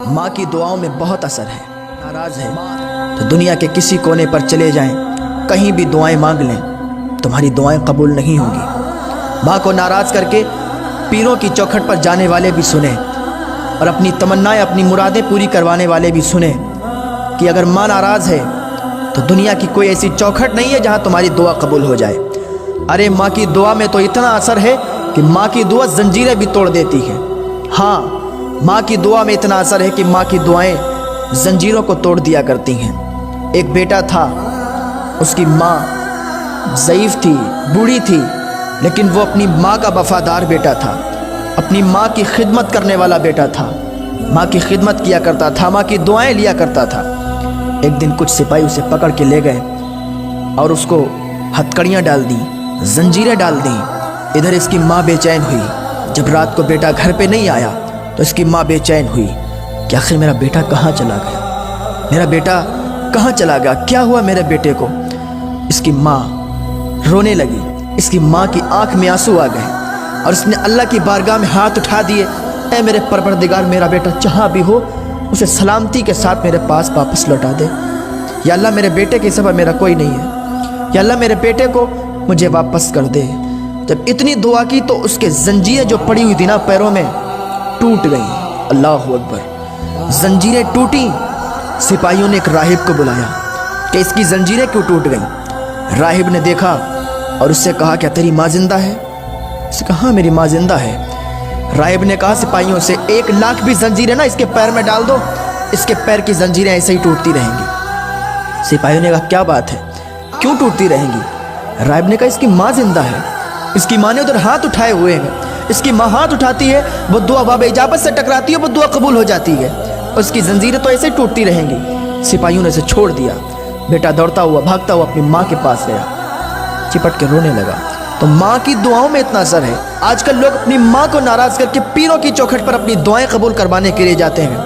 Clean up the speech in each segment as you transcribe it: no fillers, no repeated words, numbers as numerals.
ماں کی دعاؤں میں بہت اثر ہے۔ ناراض ہے تو دنیا کے کسی کونے پر چلے جائیں، کہیں بھی دعائیں مانگ لیں، تمہاری دعائیں قبول نہیں ہوں گی۔ ماں کو ناراض کر کے پیروں کی چوکھٹ پر جانے والے بھی سنیں، اور اپنی تمنائیں، اپنی مرادیں پوری کروانے والے بھی سنیں کہ اگر ماں ناراض ہے تو دنیا کی کوئی ایسی چوکھٹ نہیں ہے جہاں تمہاری دعا قبول ہو جائے۔ ارے ماں کی دعا میں تو اتنا اثر ہے کہ ماں کی دعا زنجیریں بھی توڑ دیتی ہے۔ ہاں، ماں کی دعا میں اتنا اثر ہے کہ ماں کی دعائیں زنجیروں کو توڑ دیا کرتی ہیں۔ ایک بیٹا تھا، اس کی ماں ضعیف تھی، بوڑھی تھی، لیکن وہ اپنی ماں کا وفادار بیٹا تھا، اپنی ماں کی خدمت کرنے والا بیٹا تھا، ماں کی خدمت کیا کرتا تھا، ماں کی دعائیں لیا کرتا تھا۔ ایک دن کچھ سپاہی اسے پکڑ کے لے گئے اور اس کو ہتکڑیاں ڈال دیں، زنجیریں ڈال دیں۔ ادھر اس کی ماں بے چین ہوئی۔ جب رات کو بیٹا گھر پہ نہیں آیا تو اس کی ماں بے چین ہوئی کہ آخر میرا بیٹا کہاں چلا گیا، میرا بیٹا کہاں چلا گیا، کیا ہوا میرے بیٹے کو۔ اس کی ماں رونے لگی، اس کی ماں کی آنکھ میں آنسو آ گئے اور اس نے اللہ کی بارگاہ میں ہاتھ اٹھا دیے، اے میرے پروردگار، میرا بیٹا جہاں بھی ہو اسے سلامتی کے ساتھ میرے پاس واپس لوٹا دے۔ یا اللہ، میرے بیٹے کے سوا میرا کوئی نہیں ہے، یا اللہ میرے بیٹے کو مجھے واپس کر دے۔ جب اتنی دعا کی تو اس کے زنجیریں جو پڑی ہوئی تھی نا پیروں میں، ٹوٹ گئیں۔ اللہ اکبر، زنجیریں ٹوٹیں۔ سپاہیوں نے ایک راہب کو بلایا کہ اس کی زنجیریں کیوں ٹوٹ گئیں۔ راہب نے دیکھا اور اس سے کہا کیا تیری ماں زندہ ہے؟ اس نے کہا ہاں میری ماں زندہ ہے۔ راہب نے کہا سپاہیوں سے 1,00,000 بھی زنجیریں نا اس کے پیر میں ڈال دو، اس کے پیر کی زنجیریں ایسے ہی ٹوٹتی رہیں گی۔ سپاہیوں نے کہا کیا بات ہے، کیوں ٹوٹتی رہیں گی؟ راہب نے کہا اس کی ماں زندہ ہے، اس کی ماں نے ادھر ہاتھ اٹھائے ہوئے ہیں، اس کی ماں ہاتھ اٹھاتی ہے، وہ دعا باب اجابت سے ٹکراتی ہے، وہ دعا قبول ہو جاتی ہے، اس کی زنجیریں تو ایسے ہی ٹوٹتی رہیں گی۔ سپاہیوں نے اسے چھوڑ دیا۔ بیٹا دوڑتا ہوا بھاگتا ہوا اپنی ماں کے پاس گیا، چپٹ کے رونے لگا۔ تو ماں کی دعاؤں میں اتنا اثر ہے۔ آج کل لوگ اپنی ماں کو ناراض کر کے پیروں کی چوکھٹ پر اپنی دعائیں قبول کروانے کے لیے جاتے ہیں۔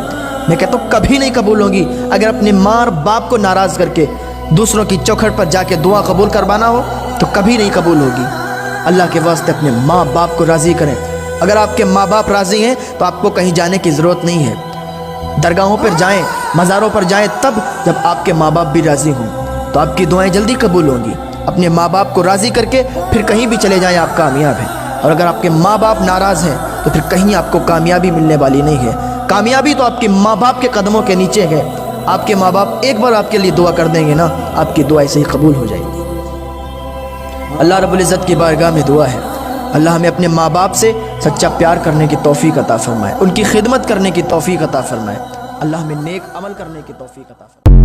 میں کہتا ہوں کبھی نہیں قبول ہوگی۔ اگر اپنے ماں اور باپ کو ناراض کر کے دوسروں کی چوکھٹ پر جا کے دعا قبول کروانا ہو تو کبھی نہیں قبول ہوگی۔ اللہ کے واسطے اپنے ماں باپ کو راضی کریں۔ اگر آپ کے ماں باپ راضی ہیں تو آپ کو کہیں جانے کی ضرورت نہیں ہے۔ درگاہوں پر جائیں، مزاروں پر جائیں تب جب آپ کے ماں باپ بھی راضی ہوں تو آپ کی دعائیں جلدی قبول ہوں گی۔ اپنے ماں باپ کو راضی کر کے پھر کہیں بھی چلے جائیں، آپ کامیاب ہیں۔ اور اگر آپ کے ماں باپ ناراض ہیں تو پھر کہیں آپ کو کامیابی ملنے والی نہیں ہے۔ کامیابی تو آپ کے ماں باپ کے قدموں کے نیچے ہے۔ آپ کے ماں باپ ایک بار آپ کے لیے دعا کر دیں گے نا، آپ کی دعا ایسے ہی قبول ہو جائے گی۔ اللہ رب العزت کی بارگاہ میں دعا ہے، اللہ ہمیں اپنے ماں باپ سے سچا پیار کرنے کی توفیق عطا فرمائے، ان کی خدمت کرنے کی توفیق عطا فرمائے، اللہ ہمیں نیک عمل کرنے کی توفیق عطا فرمائے۔